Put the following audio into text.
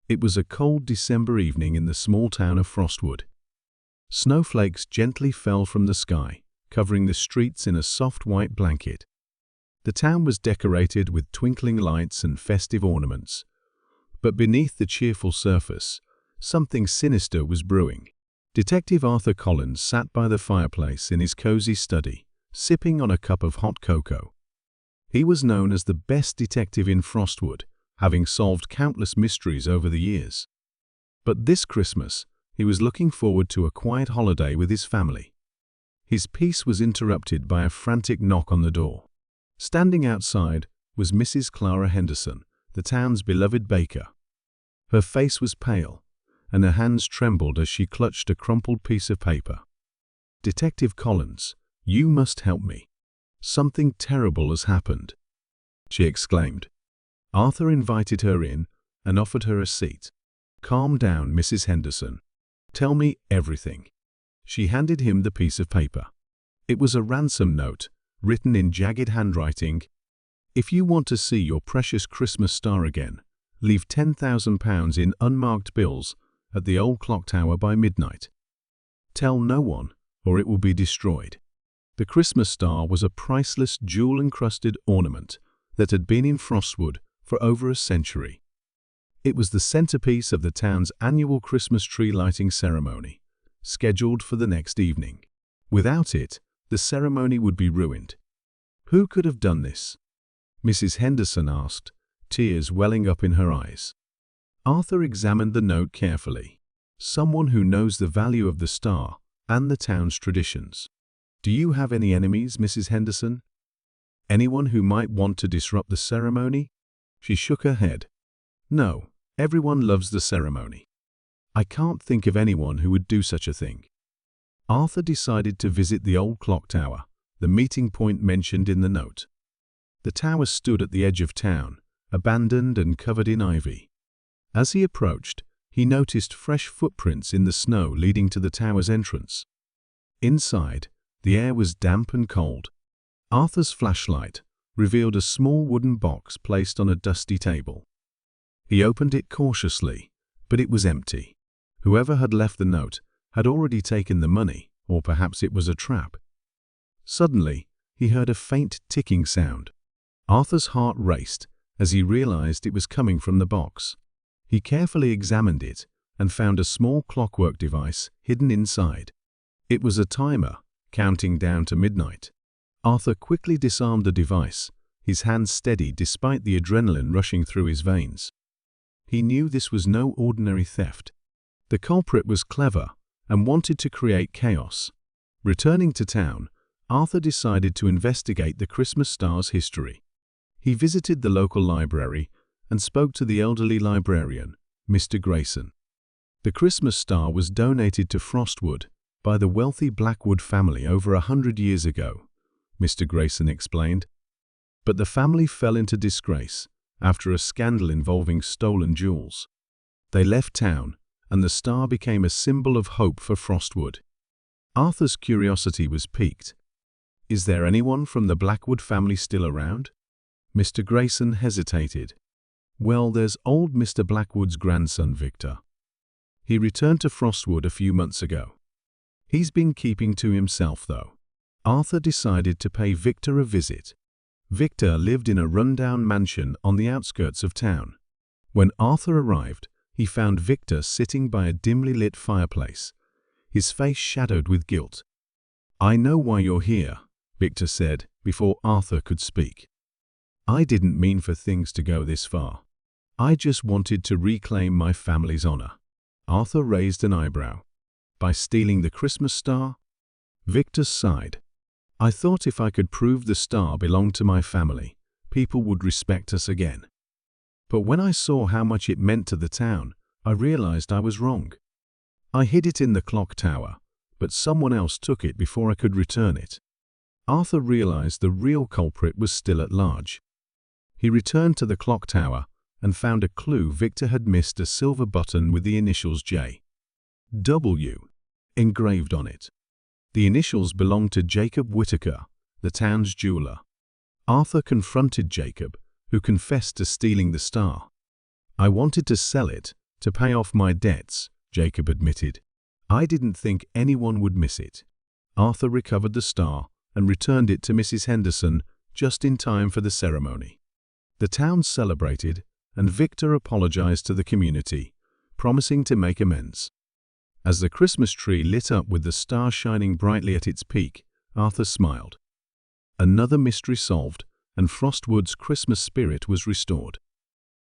It was a cold December evening in the small town of Frostwood. Snowflakes gently fell from the sky, covering the streets in a soft white blanket. The town was decorated with twinkling lights and festive ornaments. But beneath the cheerful surface, something sinister was brewing. Detective Arthur Collins sat by the fireplace in his cozy study, sipping on a cup of hot cocoa. He was known as the best detective in Frostwood, having solved countless mysteries over the years. But this Christmas, he was looking forward to a quiet holiday with his family. His peace was interrupted by a frantic knock on the door. Standing outside was Mrs. Clara Henderson, the town's beloved baker. Her face was pale, and her hands trembled as she clutched a crumpled piece of paper. "Detective Collins, you must help me. Something terrible has happened," she exclaimed. Arthur invited her in and offered her a seat. "Calm down, Mrs. Henderson. Tell me everything." She handed him the piece of paper. It was a ransom note, written in jagged handwriting. "If you want to see your precious Christmas star again, leave £10,000 in unmarked bills at the old clock tower by midnight. Tell no one, or it will be destroyed." The Christmas star was a priceless jewel-encrusted ornament that had been in Frostwood for over a century. It was the centerpiece of the town's annual Christmas tree lighting ceremony, scheduled for the next evening. Without it, the ceremony would be ruined. Who could have done this? Mrs. Henderson asked, tears welling up in her eyes. Arthur examined the note carefully. "Someone who knows the value of the star and the town's traditions." "Do you have any enemies, Mrs. Henderson? Anyone who might want to disrupt the ceremony?" She shook her head. "No, everyone loves the ceremony. I can't think of anyone who would do such a thing." Arthur decided to visit the old clock tower, the meeting point mentioned in the note. The tower stood at the edge of town, abandoned and covered in ivy. As he approached, he noticed fresh footprints in the snow leading to the tower's entrance. Inside, the air was damp and cold. Arthur's flashlight revealed a small wooden box placed on a dusty table. He opened it cautiously, but it was empty. Whoever had left the note had already taken the money, or perhaps it was a trap. Suddenly, he heard a faint ticking sound. Arthur's heart raced as he realized it was coming from the box. He carefully examined it and found a small clockwork device hidden inside. It was a timer, counting down to midnight. Arthur quickly disarmed the device, his hands steady despite the adrenaline rushing through his veins. He knew this was no ordinary theft. The culprit was clever and wanted to create chaos. Returning to town, Arthur decided to investigate the Christmas star's history. He visited the local library and spoke to the elderly librarian, Mr. Grayson. The Christmas star was donated to Frostwood by the wealthy Blackwood family over 100 years ago, Mr. Grayson explained. But the family fell into disgrace after a scandal involving stolen jewels. They left town, and the star became a symbol of hope for Frostwood. Arthur's curiosity was piqued. "Is there anyone from the Blackwood family still around?" Mr. Grayson hesitated. "Well, there's old Mr. Blackwood's grandson, Victor. He returned to Frostwood a few months ago. He's been keeping to himself, though." Arthur decided to pay Victor a visit. Victor lived in a rundown mansion on the outskirts of town. When Arthur arrived, he found Victor sitting by a dimly lit fireplace, his face shadowed with guilt. "I know why you're here," Victor said before Arthur could speak. "I didn't mean for things to go this far. I just wanted to reclaim my family's honor." Arthur raised an eyebrow. "By stealing the Christmas star?" Victor sighed. "I thought if I could prove the star belonged to my family, people would respect us again. But when I saw how much it meant to the town, I realized I was wrong. I hid it in the clock tower, but someone else took it before I could return it." Arthur realized the real culprit was still at large. He returned to the clock tower and found a clue. Victor had missed a silver button with the initials J.W. engraved on it. The initials belonged to Jacob Whittaker, the town's jeweler. Arthur confronted Jacob, who confessed to stealing the star. "I wanted to sell it, "To pay off my debts," Jacob admitted. "I didn't think anyone would miss it." Arthur recovered the star and returned it to Mrs. Henderson just in time for the ceremony. The town celebrated, and Victor apologized to the community, promising to make amends. As the Christmas tree lit up with the star shining brightly at its peak, Arthur smiled. Another mystery solved, and Frostwood's Christmas spirit was restored.